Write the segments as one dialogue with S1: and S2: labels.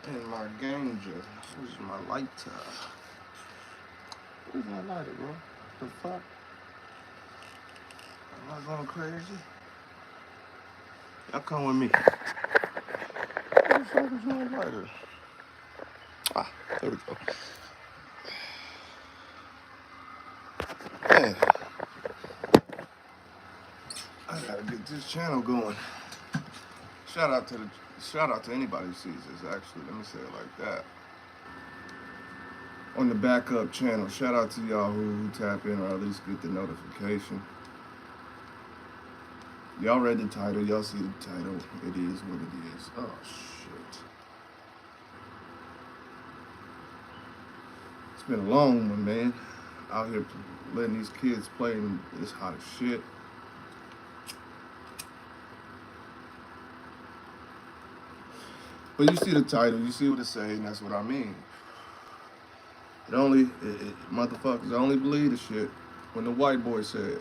S1: And my Ganger. Where's my lighter? Where's my lighter, bro? The fuck? Am I going crazy? Y'all come with me. Where the fuck is my lighter? Ah, there we go. Man, I gotta get this channel going. Shout out to anybody who sees this. Actually, let me say it like that. On the backup channel, shout out to y'all who tap in or at least get the notification. Y'all read the title. Y'all see the title. It is what it is. Oh shit. It's been a long one, man. Out here letting these kids play in this hot as shit. But you see the title, you see what it say, and that's what I mean. Motherfuckers only believe the shit when the white boy said,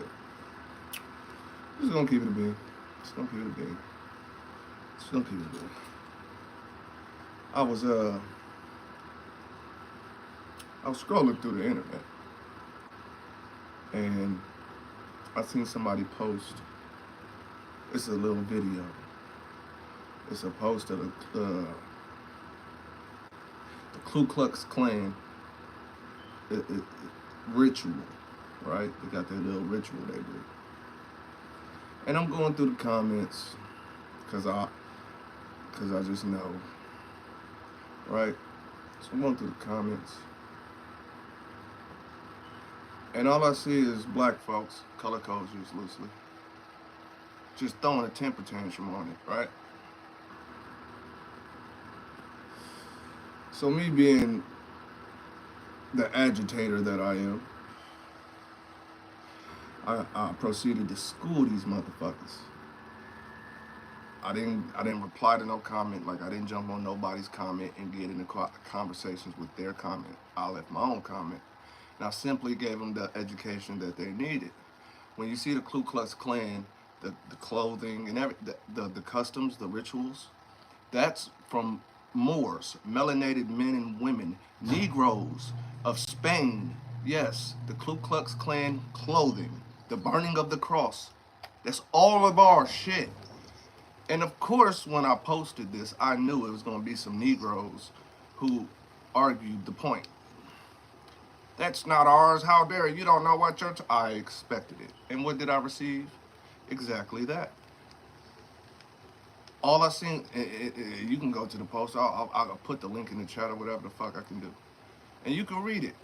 S1: just gonna keep it a bean. Just gonna keep it a bean. Just gonna keep it a bean. I was uh I was scrolling through the internet and I seen somebody post. It's a little video. It's a post of the Ku Klux Klan ritual, right? They got their little ritual they do. And I'm going through the comments because I just know, right? So I'm going through the comments, and all I see is black folks, color codes used loosely, just throwing a temper tantrum on it, right? So me being the agitator that I am, I proceeded to school these motherfuckers. I didn't reply to no comment. Like I didn't jump on nobody's comment and get into conversations with their comment. I left my own comment, and I simply gave them the education that they needed. When you see the Ku Klux Klan, the clothing and the customs, the rituals, that's from Moors, melanated men and women, Negroes of Spain. Yes, the Ku Klux Klan clothing, the burning of the cross. That's all of our shit. And of course, when I posted this, I knew it was going to be some Negroes who argued the point. That's not ours. How dare you? Don't know what you're. I expected it. And what did I receive? Exactly that. All I seen, you can go to the post. I'll put the link in the chat or whatever the fuck I can do, and you can read it.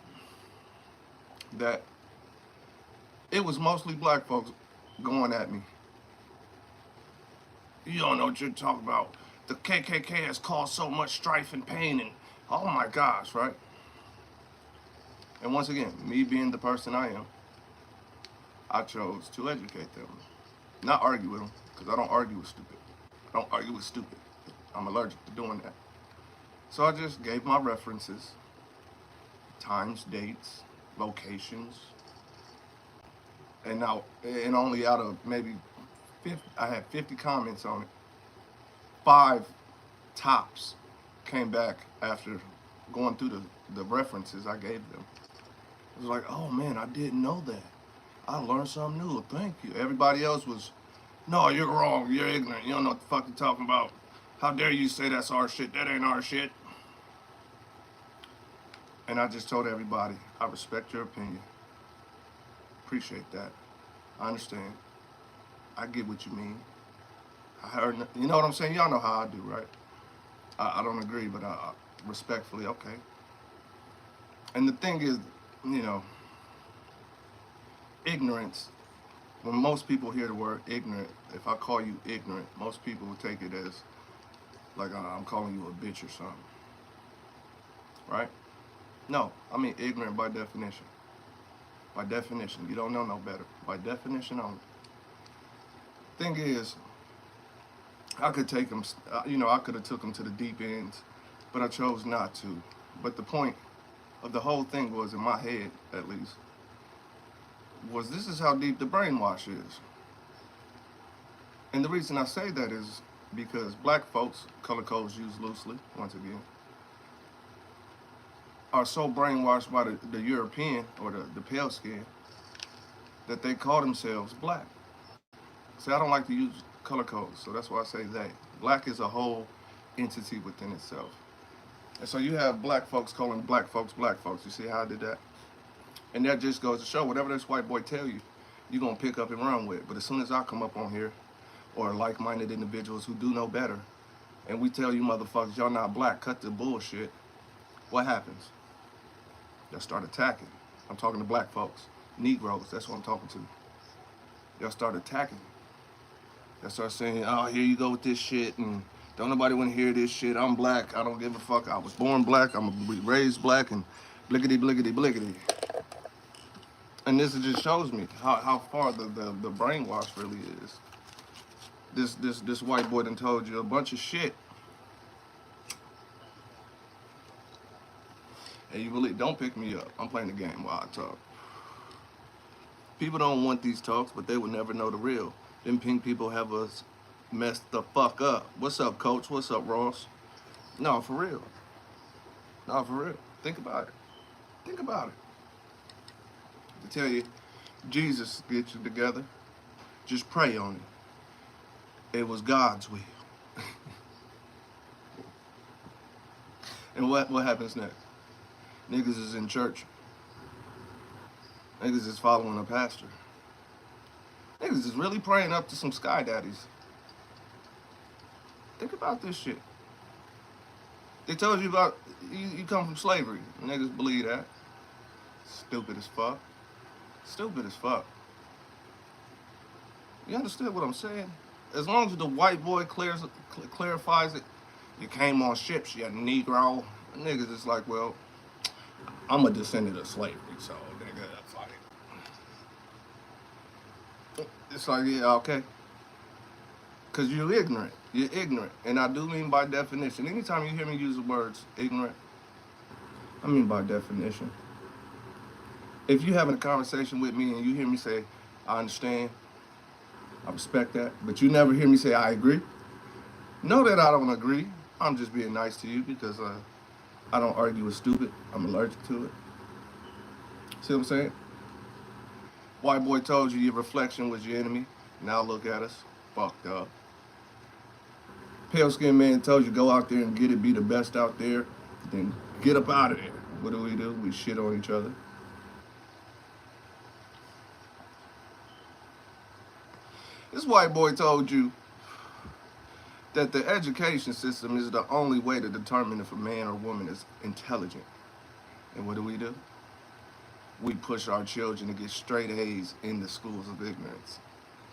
S1: That it was mostly black folks going at me. You don't know what you're talking about. The KKK has caused so much strife and pain, and oh my gosh, right? And once again, me being the person I am, I chose to educate them, not argue with them, because I don't argue with stupid. I don't argue with stupid. I'm allergic to doing that. So I just gave my references, times, dates, locations, and only out of maybe 50, I had 50 comments on it. 5 tops came back after going through the references I gave them. It was like, oh man, I didn't know that. I learned something new. Thank you. Everybody else was, no, you're wrong. You're ignorant. You don't know what the fuck you're talking about. How dare you say that's our shit? That ain't our shit. And I just told everybody, I respect your opinion. Appreciate that. I understand. I get what you mean. I heard, you know what I'm saying? Y'all know how I do, right? I don't agree, but I respectfully, okay. And the thing is, you know, ignorance, when most people hear the word ignorant, if I call you ignorant, most people will take it as like I'm calling you a bitch or something, right? No, I mean ignorant by definition. By definition, you don't know no better. By definition only. Thing is, I could take them, I could have took them to the deep ends, but I chose not to. But the point of the whole thing was, in my head at least, was this is how deep the brainwash is. And the reason I say that is because black folks, color codes used loosely, once again, are so brainwashed by the European or the pale skin that they call themselves black. See, I don't like to use color codes, so that's why I say they. Black is a whole entity within itself. And so you have black folks calling black folks black folks. You see how I did that? And that just goes to show whatever this white boy tell you, you're going to pick up and run with. But as soon as I come up on here, or like-minded individuals who do know better, and we tell you motherfuckers, y'all not black, cut the bullshit, what happens? Y'all start attacking. I'm talking to black folks. Negroes, that's what I'm talking to. Y'all start attacking. Y'all start saying, oh, here you go with this shit, and don't nobody want to hear this shit. I'm black, I don't give a fuck. I was born black, I'm raised black, and blickety, blickety, blickety. And this just shows me how far the brainwash really is. This white boy done told you a bunch of shit. And you believe, don't pick me up. I'm playing the game while I talk. People don't want these talks, but they will never know the real. Them pink people have us messed the fuck up. What's up, coach? What's up, Ross? No, for real. No, for real. Think about it. Think about it. To tell you, Jesus gets you together, just pray on it. It was God's will. And what happens next? Niggas is in church. Niggas is following a pastor. Niggas is really praying up to some sky daddies. Think about this shit. They told you about, you come from slavery. Niggas believe that. Stupid as fuck. Stupid as fuck. You understand what I'm saying? As long as the white boy clarifies it, you came on ships, you Negro. Niggas is like, well, I'm a descendant of slavery, so nigga, that's like, it's like, yeah, okay. Cause you're ignorant. You're ignorant. And I do mean by definition. Anytime you hear me use the words ignorant, I mean by definition. If you're having a conversation with me and you hear me say, I understand, I respect that, but you never hear me say, I agree, know that I don't agree. I'm just being nice to you because I don't argue with stupid. I'm allergic to it. See what I'm saying? White boy told you your reflection was your enemy. Now look at us, fucked up. Pale skinned man told you go out there and get it, be the best out there, then get up out of there. What do? We shit on each other. This white boy told you that the education system is the only way to determine if a man or woman is intelligent. And what do? We push our children to get straight A's in the schools of ignorance.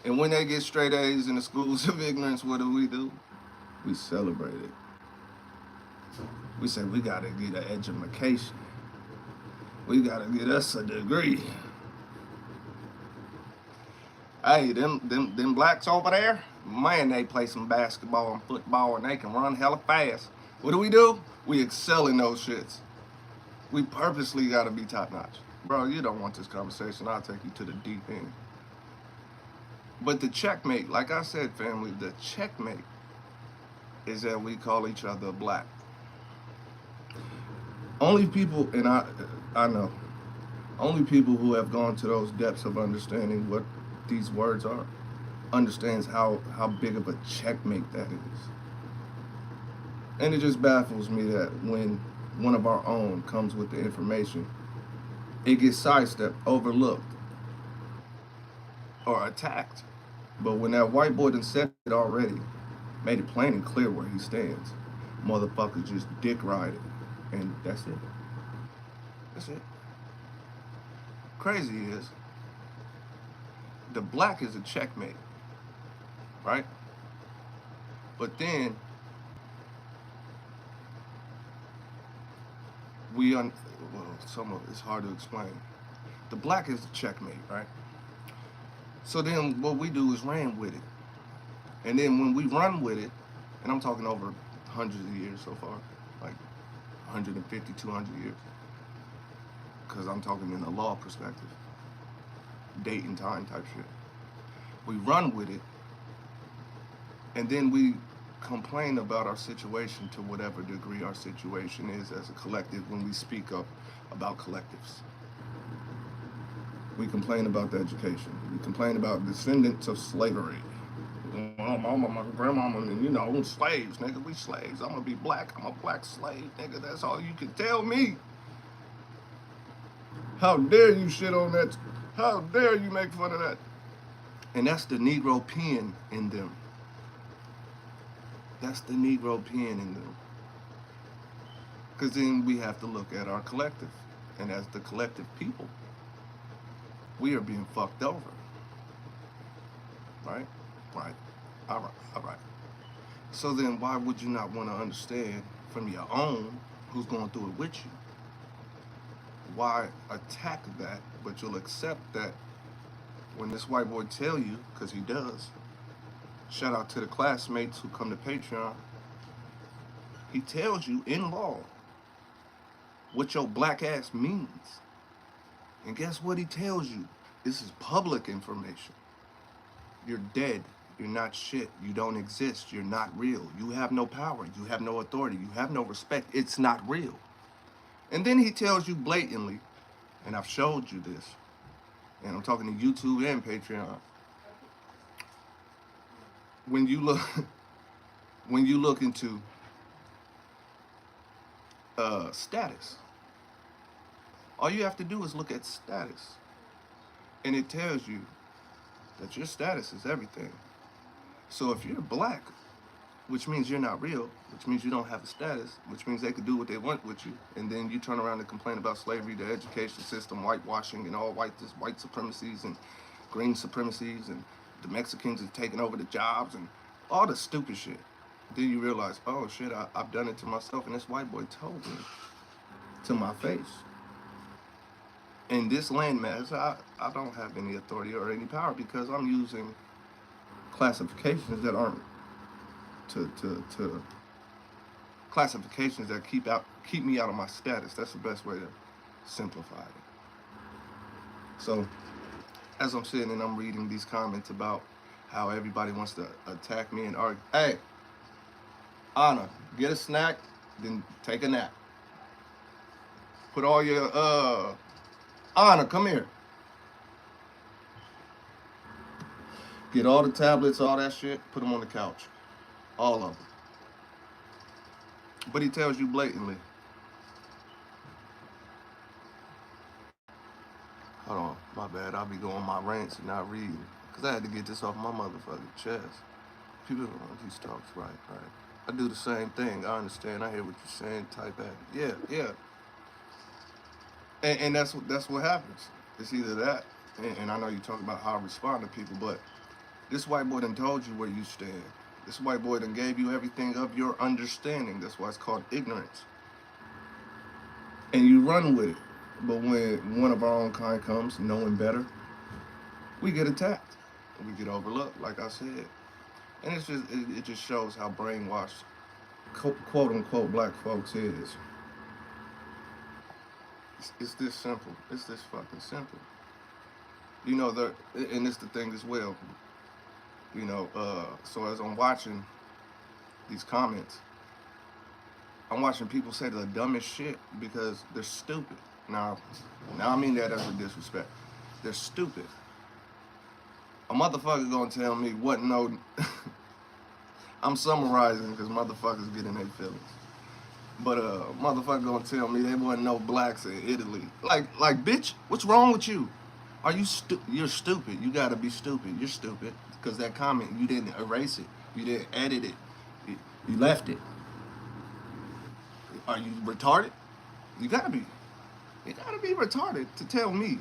S1: And when they get straight A's in the schools of ignorance, what do? We celebrate it. We say we gotta get an education. We gotta get us a degree. Hey, them blacks over there, man, they play some basketball and football and they can run hella fast. What do? We excel in those shits. We purposely gotta be top notch. Bro, you don't want this conversation, I'll take you to the deep end. But the checkmate, like I said, family, the checkmate is that we call each other black. Only people, and I know, only people who have gone to those depths of understanding what these words are, understands how big of a checkmate that is. And it just baffles me that when one of our own comes with the information, it gets sidestepped, overlooked, or attacked. But when that white boy done said it already, made it plain and clear where he stands, motherfuckers just dick ride it. And that's it. That's it. Crazy is, the black is a checkmate, right? But then well, some of it's hard to explain. The black is the checkmate, right? So then what we do is ran with it. And then when we run with it, and I'm talking over hundreds of years so far, like 150, 200 years, because I'm talking in a law perspective, date and time type shit. We run with it, and then we complain about our situation to whatever degree our situation is as a collective when we speak up about collectives. We complain about the education. We complain about descendants of slavery. My mama, my grandmama, and slaves, nigga. We slaves. I'm gonna be black. I'm a black slave, nigga. That's all you can tell me. How dare you shit on that? How dare you make fun of that? And that's the Negro pen in them. That's the Negro pen in them. Because then we have to look at our collective. And as the collective people, we are being fucked over. Right? Right. All right. All right. So then why would you not want to understand from your own who's going through it with you? Why attack that, but you'll accept that when this white boy tell you, because he does, shout out to the classmates who come to Patreon, he tells you in law what your black ass means. And guess what he tells you? This is public information. You're dead. You're not shit. You don't exist. You're not real. You have no power. You have no authority. You have no respect. It's not real. And then he tells you blatantly, and I've showed you this, and I'm talking to YouTube and Patreon. When you look into status, all you have to do is look at status, and it tells you that your status is everything. So if you're black, which means you're not real, which means you don't have a status, which means they could do what they want with you, and then you turn around and complain about slavery, the education system, whitewashing, and all white supremacies and green supremacies, and the Mexicans are taking over the jobs and all the stupid shit. Then you realize, oh shit, I've done it to myself, and this white boy told me to my face. In this landmass, I don't have any authority or any power because I'm using classifications that aren't to classifications that keep me out of my status. That's the best way to simplify it. So as I'm sitting and I'm reading these comments about how everybody wants to attack me and argue, hey, Anna, get a snack, then take a nap. Put all your Anna, come here. Get all the tablets, all that shit, put them on the couch. All of them. But he tells you blatantly. Hold on, my bad. I'll be going my rants and not reading. Because I had to get this off my motherfucking chest. People don't know these talks, right. I do the same thing. I understand. I hear what you're saying. Type at it. Yeah. And that's what happens. It's either that, and I know you talk about how I respond to people, but this white boy done told you where you stand. This white boy done gave you everything of your understanding. That's why it's called ignorance. And you run with it. But when one of our own kind comes, knowing better, we get attacked. We get overlooked, like I said. And it just shows how brainwashed, quote unquote, black folks is. It's this simple. It's this fucking simple. You know, and it's the thing as well. You know, so as I'm watching these comments, I'm watching people say the dumbest shit because they're stupid. Now I mean that as a disrespect. They're stupid. A motherfucker gonna tell me what no. I'm summarizing because motherfuckers get in their feelings. But motherfucker gonna tell me there wasn't no blacks in Italy. Like bitch, what's wrong with you? Are you you're stupid. You gotta be stupid. You're stupid. Because that comment, you didn't erase it. You didn't edit it. You left it. Are you retarded? You gotta be. You gotta be retarded to tell me.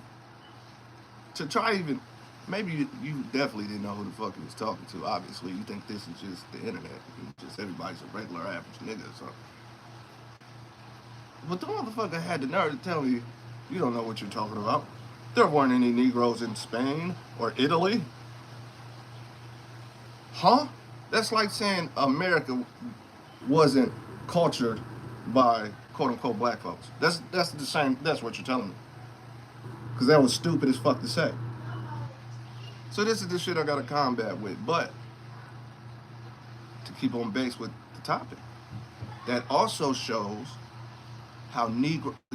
S1: To try even, maybe you definitely didn't know who the fuck you was talking to. Obviously, you think this is just the internet. Just everybody's a regular average nigga or something. But the motherfucker had the nerve to tell me, you don't know what you're talking about. There weren't any Negroes in Spain or Italy. Huh? That's like saying America wasn't cultured by quote unquote black folks. That's the same. That's what you're telling me. Because that was stupid as fuck to say. So this is the shit I got to combat with. But to keep on base with the topic. That also shows how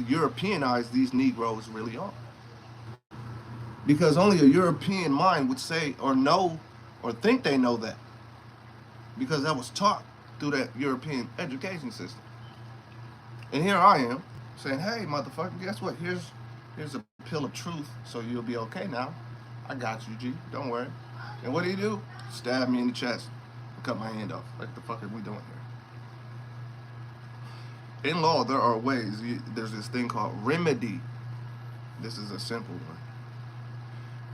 S1: Europeanized these Negroes really are. Because only a European mind would say or know or think they know that. Because that was taught through that European education system. And here I am saying, hey, motherfucker, guess what? Here's a pill of truth, so you'll be okay now. I got you, G. Don't worry. And what do? Stab me in the chest and cut my hand off. Like the fuck are we doing here? In law, there are ways. There's this thing called remedy. This is a simple one.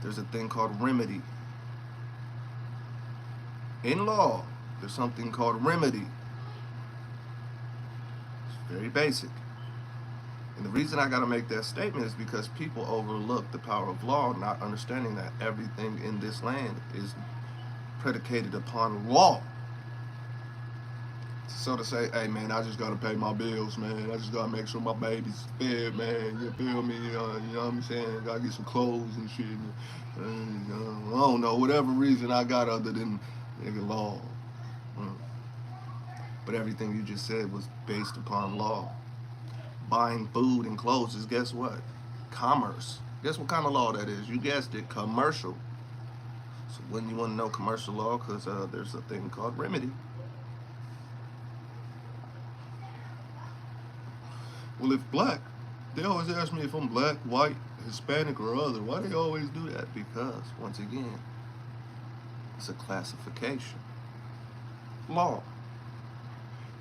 S1: There's a thing called remedy. In law, there's something called remedy. It's very basic. And the reason I got to make that statement is because people overlook the power of law, not understanding that everything in this land is predicated upon law. So to say, hey man, I just got to pay my bills, man. I just got to make sure my baby's fed, man. You feel me? You know what I'm saying? Got to get some clothes and shit. I don't know, whatever reason I got other than nigga law. But everything you just said was based upon law. Buying food and clothes is, guess what? Commerce. Guess what kind of law that is? You guessed it, commercial. So when you want to know commercial law, because there's a thing called remedy. Well, if black, they always ask me if I'm black, white, Hispanic, or other. Why do they always do that? Because, once again, it's a classification. Law.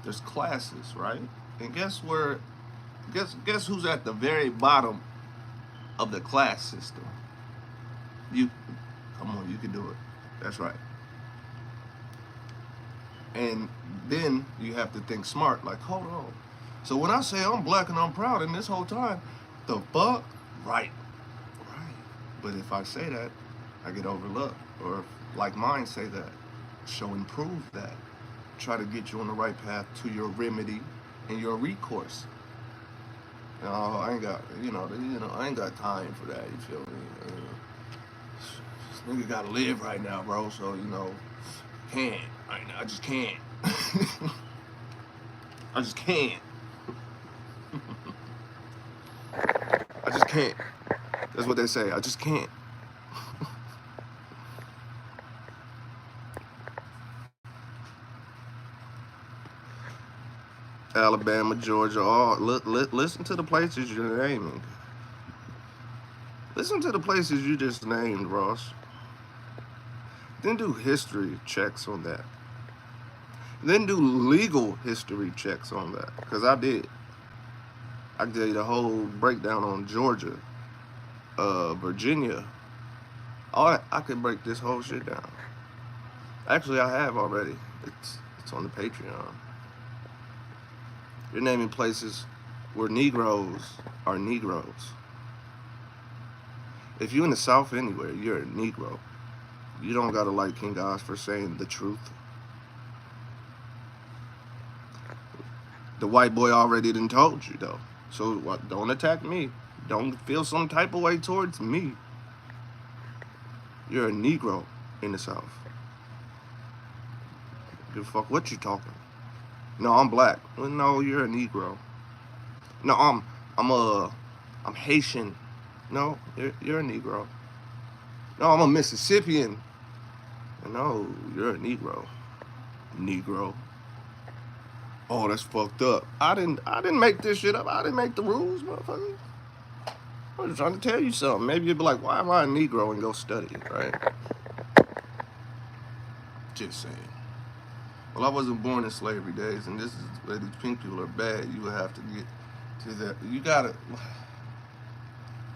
S1: There's classes, right? And guess where? Guess who's at the very bottom of the class system? You. Come on, you can do it. That's right. And then you have to think smart. Like, hold on. So when I say I'm black and I'm proud, and this whole time, the fuck? Right. Right. But if I say that, I get overlooked. Or if, like mine say that, show and prove that. Try to get you on the right path to your remedy and your recourse. No, I ain't got, I ain't got time for that. You feel me? This nigga gotta live right now, bro. So can't. I just can't. I just can't. I just can't. That's what they say. I just can't. Alabama, Georgia, listen to the places you're naming. Listen to the places you just named, Ross. Then do history checks on that. Then do legal history checks on that, because I did. I can tell you the whole breakdown on Georgia, Virginia. I could break this whole shit down. Actually, I have already. It's on the Patreon. You're naming places where Negroes are Negroes. If you're in the South anywhere, you're a Negro. You don't gotta like King Oz for saying the truth. The white boy already done told you though. So don't attack me. Don't feel some type of way towards me. You're a Negro in the South. Give a fuck what you talking. No, I'm black. Well, no, you're a Negro. No, I'm Haitian. No, you're a Negro. No, I'm a Mississippian. No, you're a Negro. Negro. Oh, that's fucked up. I didn't make this shit up. I didn't make the rules, motherfucker. I was trying to tell you something. Maybe you'd be like, why am I a Negro, and go study, right? Just saying. Well, I wasn't born in slavery days, and this is where these pink people are bad. You would have to get to that. You gotta.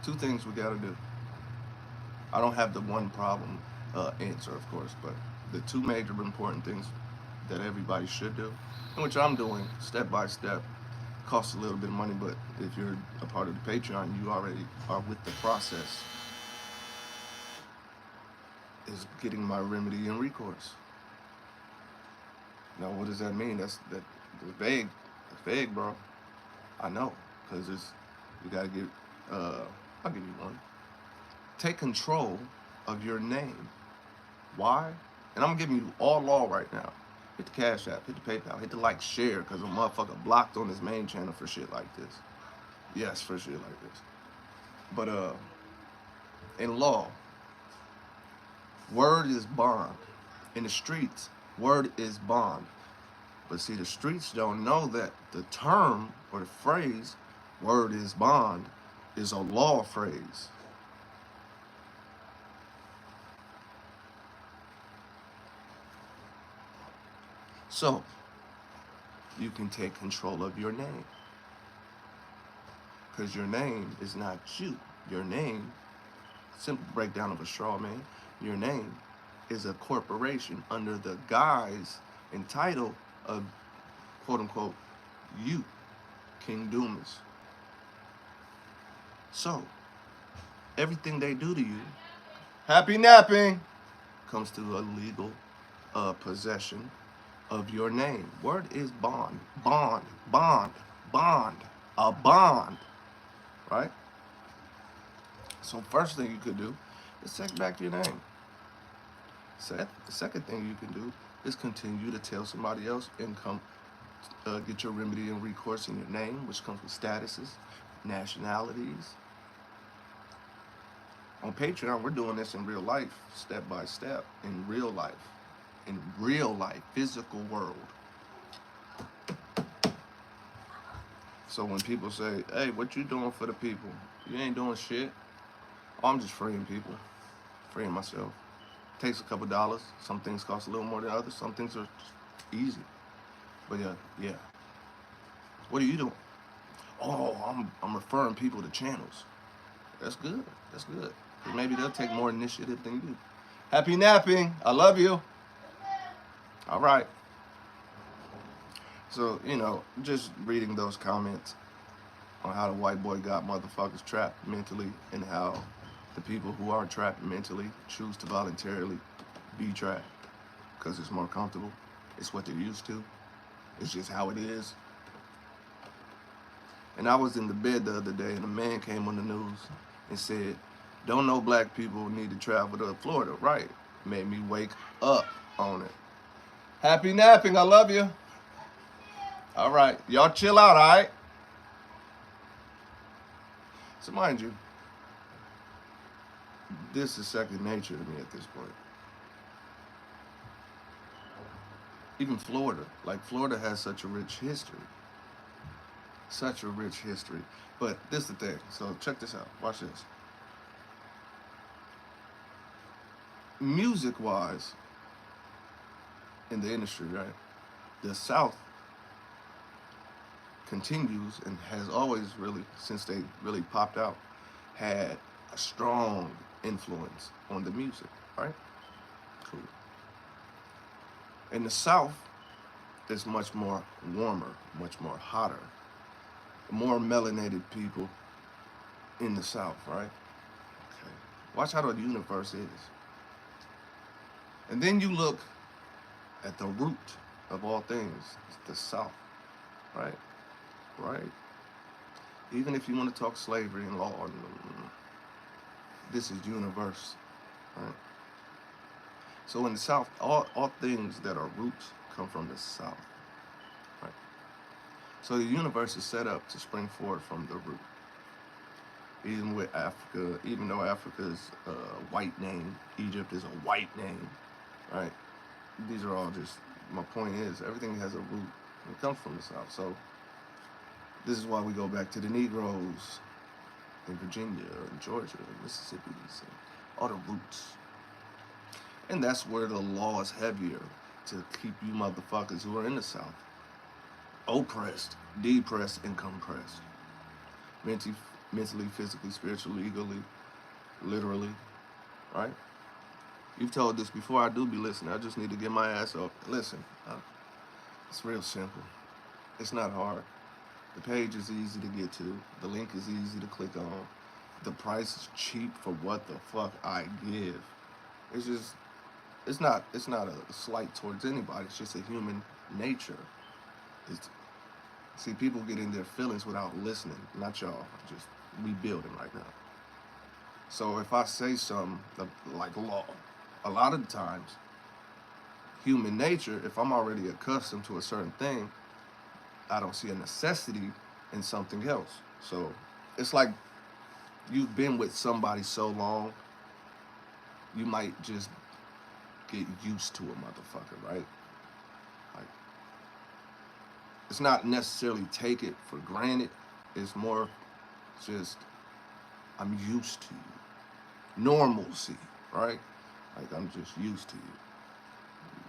S1: Two things we gotta do. I don't have the one problem answer, of course, but the two major important things that everybody should do, which I'm doing step by step. Costs a little bit of money, but if you're a part of the Patreon, you already are with the process. Is getting my remedy and recourse. Now, what does that mean? That's vague. That's vague, bro. I know, because you gotta get. I'll give you one. Take control of your name. Why? And I'm giving you all law right now. Hit the Cash App, hit the PayPal, hit the like, share, because a motherfucker blocked on his main channel for shit like this. Yes, for shit like this. But in law, word is bond. In the streets, word is bond. But see, the streets don't know that the term or the phrase, word is bond, is a law phrase. So, you can take control of your name. Because your name is not you. Your name, simple breakdown of a straw man, your name is a corporation under the guise and title of, quote unquote, you, King Dumas. So, everything they do to you, happy napping, comes to a legal possession of your name. Word is bond, bond, bond, bond, a bond, right? So first thing you could do is take back your name. The second thing you can do is continue to tell somebody else and come get your remedy and recourse in your name, which comes with statuses, nationalities. On Patreon, we're doing this in real life, step by step, in real life, physical world. So when people say, hey, what you doing for the people? You ain't doing shit. Oh, I'm just freeing people, freeing myself. Takes a couple dollars. Some things cost a little more than others. Some things are easy. But yeah. What are you doing? Oh, I'm referring people to channels. That's good. That's good. Maybe they'll take more initiative than you. Happy napping. I love you. All right. So, just reading those comments on how the white boy got motherfuckers trapped mentally and how the people who are trapped mentally choose to voluntarily be trapped because it's more comfortable. It's what they're used to. It's just how it is. And I was in the bed the other day and a man came on the news and said, don't know black people need to travel to Florida. Right. Made me wake up on it. Happy napping. I love you. All right. Y'all chill out, all right? So mind you, this is second nature to me at this point. Even Florida. Like, Florida has such a rich history. Such a rich history. But this is the thing. So check this out. Watch this. Music-wise, in the industry, right? The South continues and has always really, since they really popped out, had a strong influence on the music, right? Cool. In the South, it's much more warmer, much more hotter, more melanated people in the South, right? Okay. Watch how the universe is. And then you look at the root of all things, the South, right? Right? Even if you want to talk slavery and law, this is universe, right? So in the South, all things that are roots come from the South, right? So the universe is set up to spring forward from the root. Even with Africa, even though Africa is a white name, Egypt is a white name, right? These are all just, my point is, everything has a root. It comes from the South. So this is why we go back to the Negroes in Virginia and Georgia and Mississippi and all the roots. And that's where the law is heavier to keep you motherfuckers who are in the South oppressed, depressed, and compressed. Mentally, physically, spiritually, legally, literally, right? You've told this before, I do be listening. I just need to get my ass up. Listen, it's real simple. It's not hard. The page is easy to get to. The link is easy to click on. The price is cheap for what the fuck I give. It's just, it's not a slight towards anybody. It's just a human nature. See, people get in their feelings without listening. Not y'all. Just we building right now. So if I say something like law, a lot of the times human nature, if I'm already accustomed to a certain thing, I don't see a necessity in something else. So it's like you've been with somebody so long, you might just get used to a motherfucker, right? Like, it's not necessarily take it for granted. It's more just, I'm used to you. Normalcy, right? Like, I'm just used to you.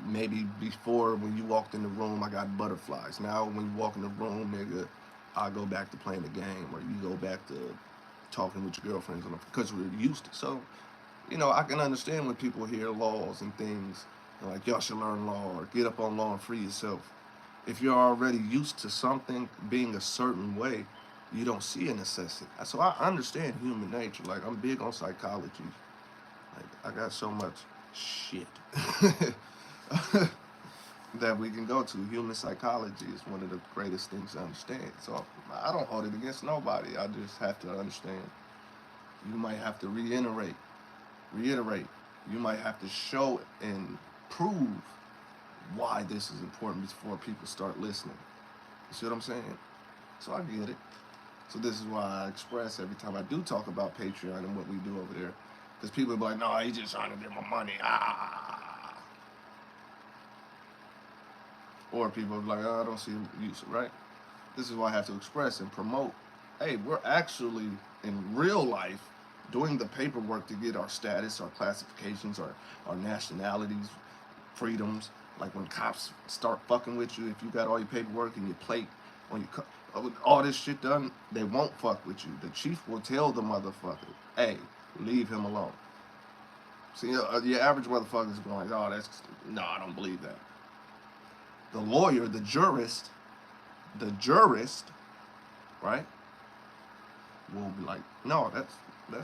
S1: Maybe before, when you walked in the room, I got butterflies. Now when you walk in the room, nigga, I go back to playing the game, or you go back to talking with your girlfriends, because we're used to. So, you know, I can understand when people hear laws and things, like, y'all should learn law, or get up on law and free yourself. If you're already used to something being a certain way, you don't see a necessity. So I understand human nature. Like, I'm big on psychology. Like, I got so much shit that we can go to. Human psychology is one of the greatest things to understand. So I don't hold it against nobody. I just have to understand. You might have to reiterate. You might have to show and prove why this is important before people start listening. You see what I'm saying? So I get it. So this is why I express every time I do talk about Patreon and what we do over there. Because people be like, no, he's just trying to get my money. Ah. Or people be like, oh, I don't see use, right? This is why I have to express and promote. Hey, we're actually, in real life, doing the paperwork to get our status, our classifications, our nationalities, freedoms. Like when cops start fucking with you, if you got all your paperwork and your plate on your all this shit done, they won't fuck with you. The chief will tell the motherfucker, hey, leave him alone. See, your average motherfucker is going like, oh, no, I don't believe that. The lawyer, the jurist, right, will be like, no, that's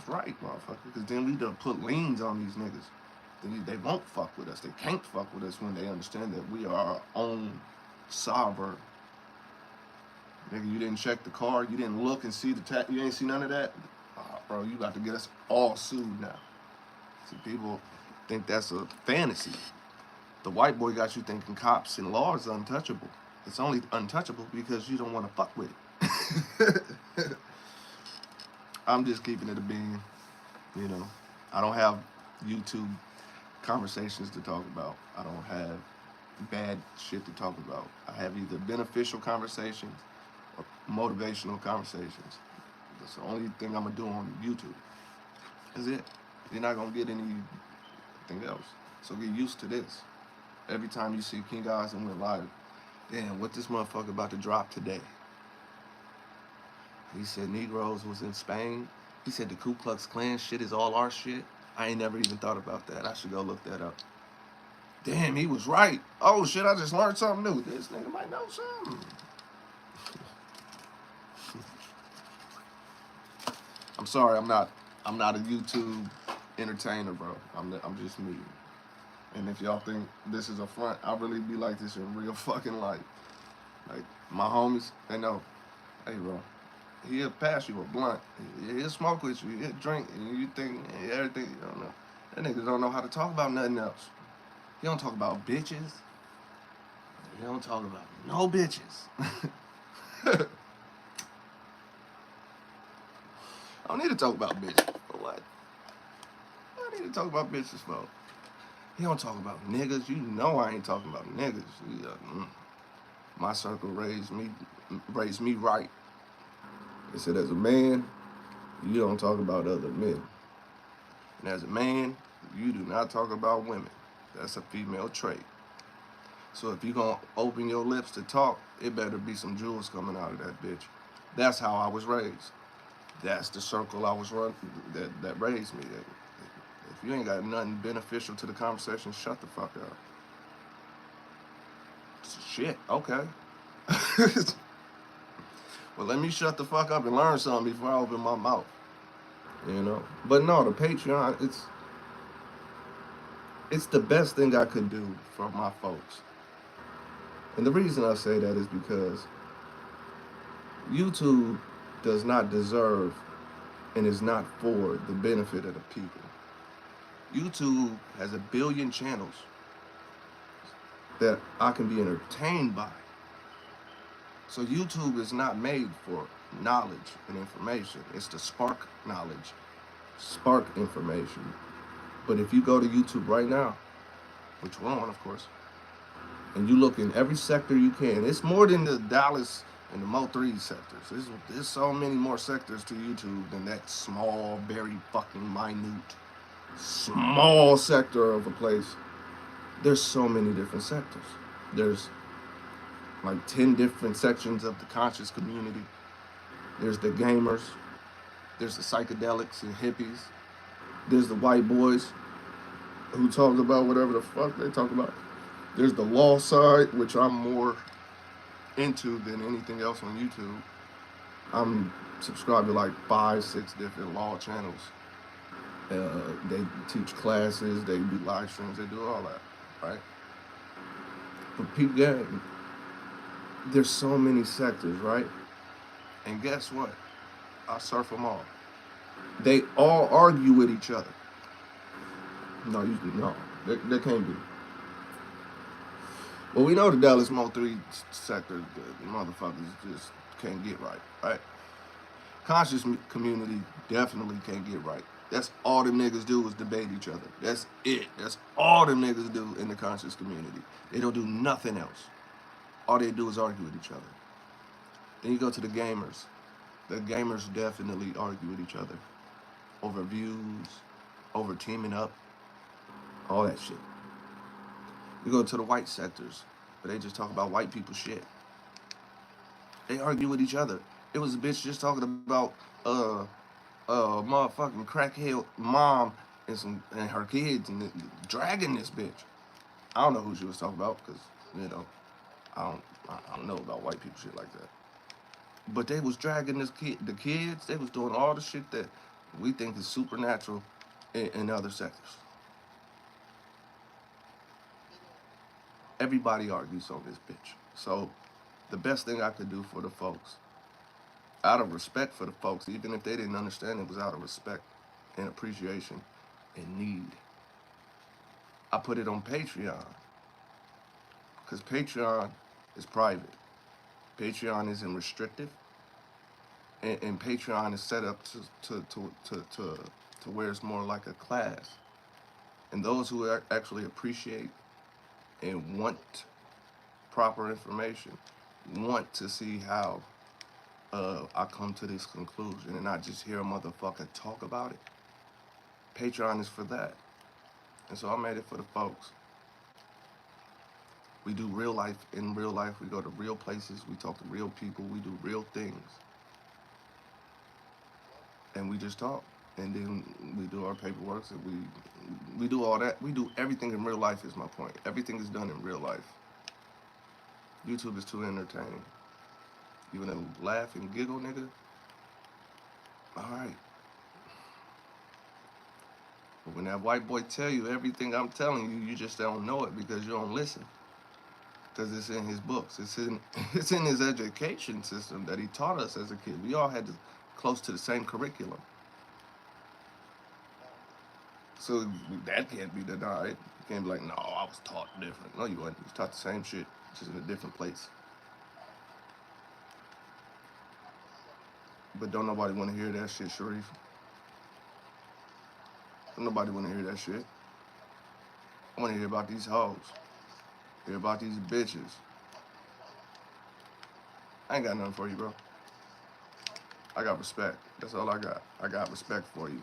S1: right, motherfucker. Because then we done put liens on these niggas. They won't fuck with us. They can't fuck with us when they understand that we are our own sovereign. Nigga, you didn't check the car. You didn't look and see the tax. You ain't see none of that. Bro, you got to get us all sued now. See, people think that's a fantasy. The white boy got you thinking cops and law is untouchable. It's only untouchable because you don't want to fuck with it. I'm just keeping it a bean. You know, I don't have YouTube conversations to talk about. I don't have bad shit to talk about. I have either beneficial conversations or motivational conversations. That's the only thing I'm gonna do on YouTube. That's it. You're not gonna get anything else. So get used to this. Every time you see King Oz and went live, damn, what this motherfucker about to drop today? He said Negroes was in Spain. He said the Ku Klux Klan shit is all our shit. I ain't never even thought about that. I should go look that up. Damn, he was right. Oh shit, I just learned something new. This nigga might know something. I'm sorry, I'm not a YouTube entertainer, bro. I'm just me. And if y'all think this is a front, I really be like this in real fucking life. Like, my homies, they know, hey, bro, he'll pass you a blunt. He'll smoke with you. He'll drink. And you think everything, you don't know. That nigga don't know how to talk about nothing else. He don't talk about bitches. He don't talk about no bitches. I don't need to talk about bitches. For what? I need to talk about bitches for. He don't talk about niggas. You know I ain't talking about niggas. My circle raised me right. It said, as a man, you don't talk about other men. And as a man, you do not talk about women. That's a female trait. So if you're going to open your lips to talk, it better be some jewels coming out of that bitch. That's how I was raised. That's the circle I was running that raised me. If you ain't got nothing beneficial to the conversation, shut the fuck up. Shit, okay. Well, let me shut the fuck up and learn something before I open my mouth. You know? But no, the Patreon, it's the best thing I could do for my folks. And the reason I say that is because YouTube does not deserve and is not for the benefit of the people. YouTube has 1 billion channels. that I can be entertained by. So YouTube is not made for knowledge and information. It's to spark knowledge, spark information. But if you go to YouTube right now, which we're on, of course, and you look in every sector you can, it's more than the Dallas and the Mo3 sectors. There's so many more sectors to YouTube than that small, very fucking minute, small sector of a place. There's so many different sectors. There's like 10 different sections of the conscious community. There's the gamers. There's the psychedelics and hippies. There's the white boys who talk about whatever the fuck they talk about. There's the law side, which I'm more into than anything else on YouTube. I'm subscribed to like 5, 6 different law channels. They teach classes, they do live streams, they do all that, right? But peep game, there's so many sectors, right? And guess what? I surf them all. They all argue with each other. No, they can't be. Well, we know the Dallas Mo3 sector, the motherfuckers just can't get right, right? Conscious community definitely can't get right. That's all the niggas do is debate each other. That's it. That's all the niggas do in the conscious community. They don't do nothing else. All they do is argue with each other. Then you go to the gamers. The gamers definitely argue with each other over views, over teaming up, all that shit. You go to the white sectors, where they just talk about white people shit. They argue with each other. It was a bitch just talking about motherfucking crackhead mom and her kids and dragging this bitch. I don't know who she was talking about because I don't know about white people shit like that. But they was dragging the kids. They was doing all the shit that we think is supernatural in other sectors. Everybody argues on this bitch. So the best thing I could do for the folks, out of respect for the folks, even if they didn't understand, it was out of respect and appreciation and need. I put it on Patreon because Patreon is private. Patreon isn't restrictive, and Patreon is set up to where it's more like a class. And those who actually appreciate and want proper information, want to see how I come to this conclusion and not just hear a motherfucker talk about it. Patreon is for that. And so I made it for the folks. We do real life. In real life, we go to real places. We talk to real people. We do real things. And we just talk. And then we do our paperwork. And we do all that. We do everything in real life is my point. Everything is done in real life. YouTube is too entertaining. You wanna laugh and giggle, nigga? All right. But when that white boy tell you everything I'm telling you, you just don't know it because you don't listen. Because it's in his books. It's in his education system that he taught us as a kid. We all had close to the same curriculum. So that can't be denied. You can't be like, no, I was taught different. No, you wasn't. You was taught the same shit, just in a different place. But don't nobody want to hear that shit, Sharif. Don't nobody want to hear that shit. I want to hear about these hoes. Hear about these bitches. I ain't got nothing for you, bro. I got respect. That's all I got. I got respect for you.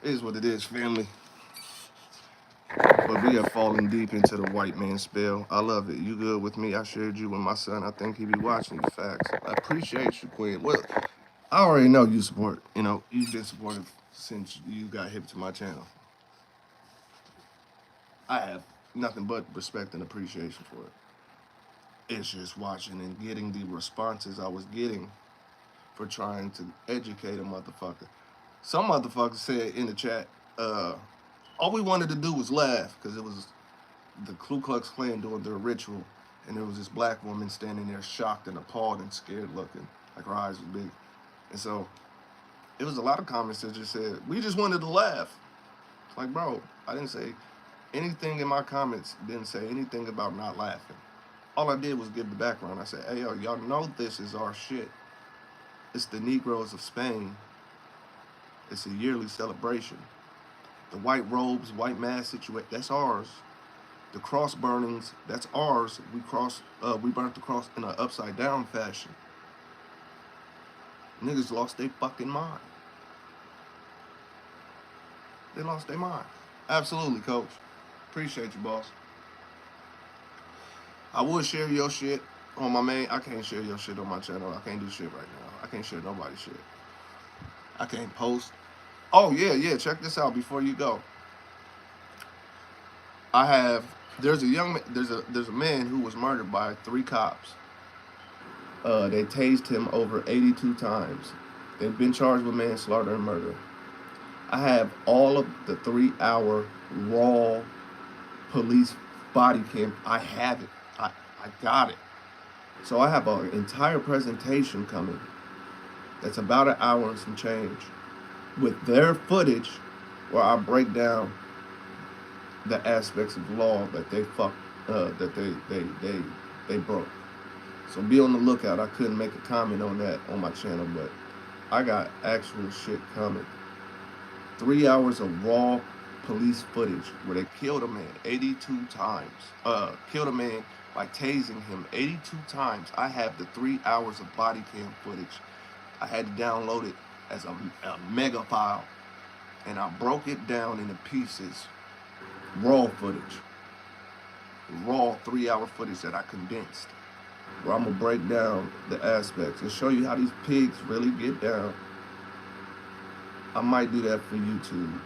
S1: It is what it is, family. But we have fallen deep into the white man spell. I love it. You good with me? I shared you with my son. I think he be watching the facts. I appreciate you, Queen. Well, I already know you support. You've been supportive since you got hip to my channel. I have nothing but respect and appreciation for it. It's just watching and getting the responses I was getting for trying to educate a motherfucker. Some motherfucker said in the chat, all we wanted to do was laugh because it was the Ku Klux Klan doing their ritual, and there was this black woman standing there shocked and appalled and scared looking, like her eyes were big. And so it was a lot of comments that just said, we just wanted to laugh. Like, bro, I didn't say Anything in my comments didn't say anything about not laughing. All I did was give the background. I said, hey, yo, y'all know this is our shit. It's the Negroes of Spain. It's a yearly celebration. The white robes, white mask situation, that's ours. The cross burnings, that's ours. We burnt the cross in an upside down fashion. Niggas lost their fucking mind. They lost their mind. Absolutely, coach. Appreciate you, boss. I would share your shit on my main. I can't share your shit on my channel. I can't do shit right now. I can't share nobody's shit. I can't post. Oh yeah. Check this out before you go. I have. There's a man who was murdered by 3 cops. They tased him over 82 times. They've been charged with manslaughter and murder. I have all of the 3-hour raw police body cam. I have it. I got it. So I have an entire presentation coming that's about an hour and some change with their footage where I break down the aspects of law that they they broke. So be on the lookout. I couldn't make a comment on that on my channel, but I got actual shit coming. 3 hours of raw police footage where they killed a man 82 times. Killed a man by tasing him 82 times. I have the 3 hours of body cam footage. I had to download it as a mega file, and I broke it down into pieces. Raw footage. Raw 3-hour footage that I condensed. Where I'm gonna break down the aspects and show you how these pigs really get down. I might do that for YouTube,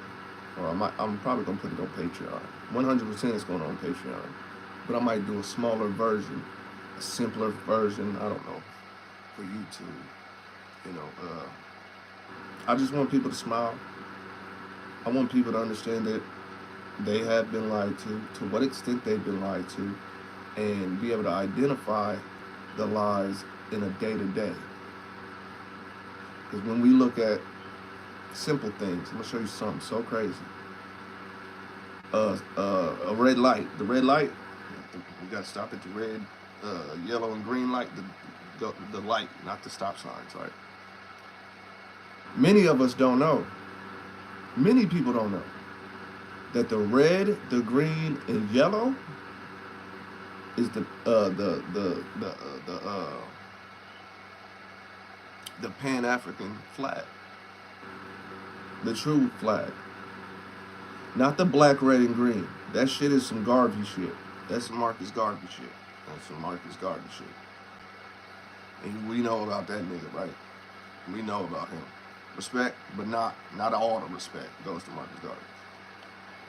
S1: or I'm probably gonna put it on Patreon. 100% it's going on Patreon, but I might do a smaller version, a simpler version. I don't know, for YouTube. You know, I just want people to smile. I want people to understand that they have been lied to what extent they've been lied to, and be able to identify the lies in a day-to-day. Because when we look at simple things, I'm gonna show you something so crazy. A red light. The red light, we gotta stop at the red, yellow, and green light. The light, not the stop signs, right? Many of us don't know. Many people don't know that the red, the green, and yellow is the Pan-African flag, the true flag, not the black, red, and green. That shit is some Garvey shit. That's some Marcus Garvey shit. That's some Marcus Garvey shit. And we know about that nigga, right? We know about him. Respect, but not all the respect goes to Marcus Garvey.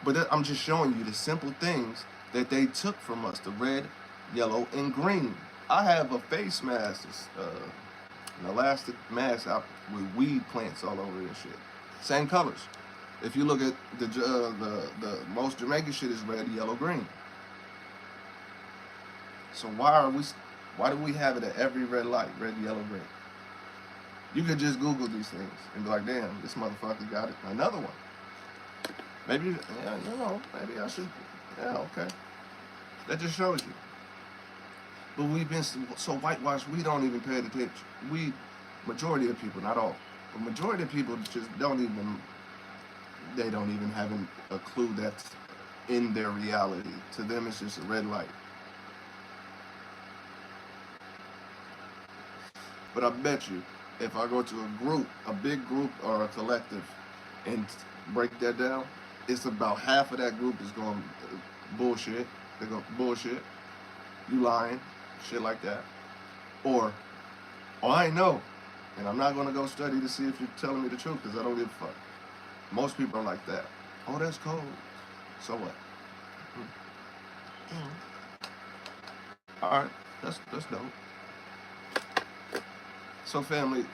S1: But I'm just showing you the simple things that they took from us, the red, yellow, and green. I have a face mask, an elastic mask out with weed plants all over and shit. Same colors. If you look at the most Jamaican shit is red, yellow, green. So why do we have it at every red light, red, yellow, green? You could just Google these things and be like, damn, this motherfucker got it. Another one. Maybe, maybe I should, okay. That just shows you. But we've been so whitewashed, we don't even pay attention. Majority of people, not all, but majority of people just don't even have a clue that's in their reality. To them, it's just a red light. But I bet you, if I go to a big group or a collective, and break that down, it's about half of that group is going bullshit. They're going bullshit. You lying, shit like that. Or, I know, and I'm not going to go study to see if you're telling me the truth because I don't give a fuck. Most people are like that. Oh, that's cold. So what? All right, that's dope. So family,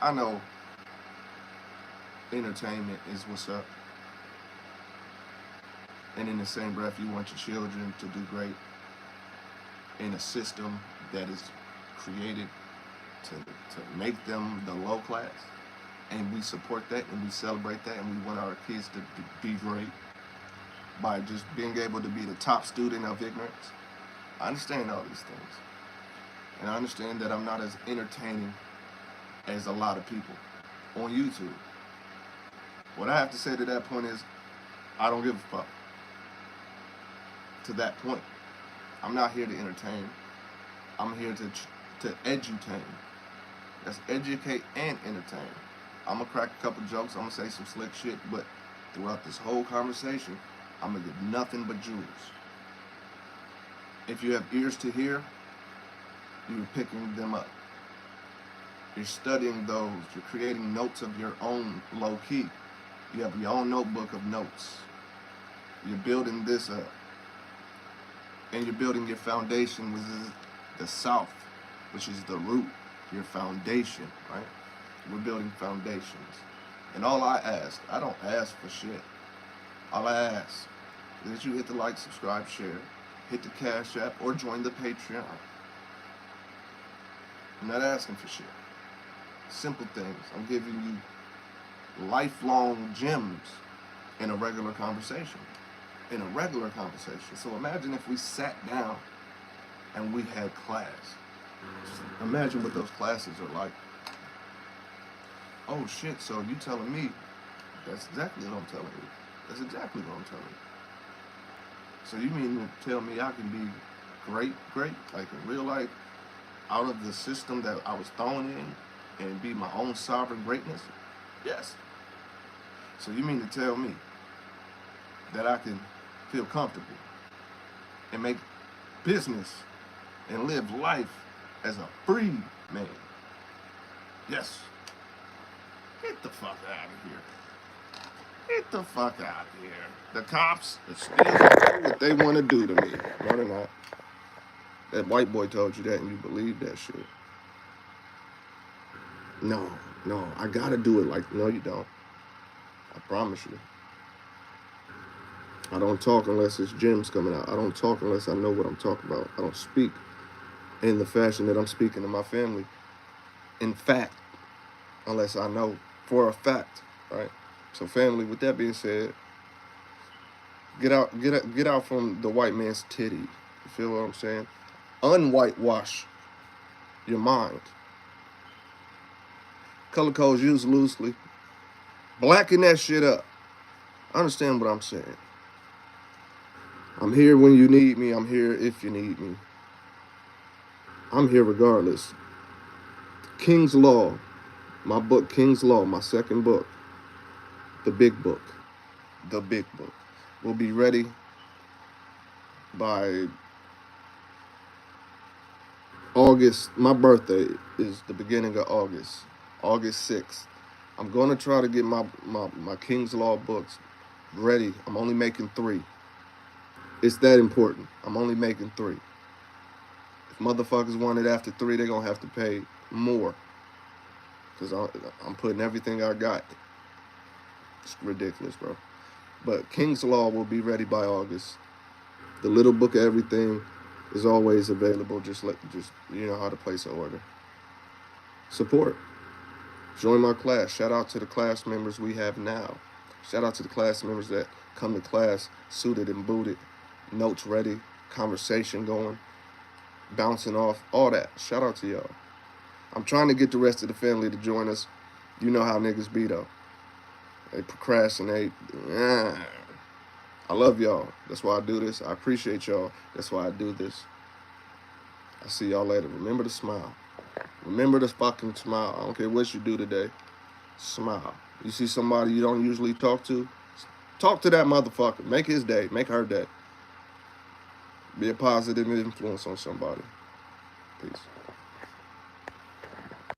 S1: I know entertainment is what's up. And in the same breath, you want your children to do great in a system that is created to make them the low class. and we support that and we celebrate that and we want our kids to be great by just being able to be the top student of ignorance. I understand all these things. And I understand that I'm not as entertaining as a lot of people on YouTube. What I have to say to that point is, I don't give a fuck. To that point, I'm not here to entertain. I'm here to edutain. That's educate and entertain. I'm gonna crack a couple jokes, I'm gonna say some slick shit, but throughout this whole conversation, I'm gonna get nothing but jewels. If you have ears to hear, you're picking them up. You're studying those. You're creating notes of your own, low key. You have your own notebook of notes. You're building this up. And you're building your foundation, which is the South, which is the root, your foundation, right? We're building foundations. And all I ask, I don't ask for shit. All I ask is that you hit the like, subscribe, share, hit the Cash App, or join the Patreon. I'm not asking for shit. Simple things. I'm giving you lifelong gems in a regular conversation. In a regular conversation. So imagine if we sat down and we had class. Imagine what those classes are like. Oh shit, so you telling me, that's exactly what I'm telling you. That's exactly what I'm telling you. So you mean to tell me I can be great, like in real life, out of the system that I was thrown in and be my own sovereign greatness? Yes. So you mean to tell me that I can feel comfortable and make business and live life as a free man? Yes. Get the fuck out of here. Get the fuck out of here. The cops are still doing what they want to do to me. No, they're not. That white boy told you that and you believe that shit. No, I gotta do it like, no you don't. I promise you. I don't talk unless it's gems coming out. I don't talk unless I know what I'm talking about. I don't speak in the fashion that I'm speaking to my family. In fact, unless I know for a fact, right? So family, with that being said, get out from the white man's titty. You feel what I'm saying? Unwhitewash your mind. Color codes used loosely. Blacken that shit up. Understand what I'm saying? I'm here when you need me. I'm here if you need me. I'm here regardless. King's Law, my book, King's Law, my second book, the big book, will be ready by August. My birthday is the beginning of August 6th. I'm going to try to get my King's Law books ready. I'm only making 3. It's that important. I'm only making 3. If motherfuckers want it after 3, they're going to have to pay more. Because I'm putting everything I got. It's ridiculous, bro. But King's Law will be ready by August. The little book of everything is always available. Just you know how to place an order. Support. Join my class. Shout out to the class members we have now. Shout out to the class members that come to class suited and booted. Notes ready, conversation going, bouncing off, all that. Shout out to y'all. I'm trying to get the rest of the family to join us. You know how niggas be though. They procrastinate. I love y'all. That's why I do this. I appreciate y'all. That's why I do this. I'll see y'all later. Remember to smile. Remember to fucking smile. I don't care what you do today. Smile. You see somebody you don't usually talk to? Talk to that motherfucker. Make his day. Make her day. Be a positive influence on somebody. Peace.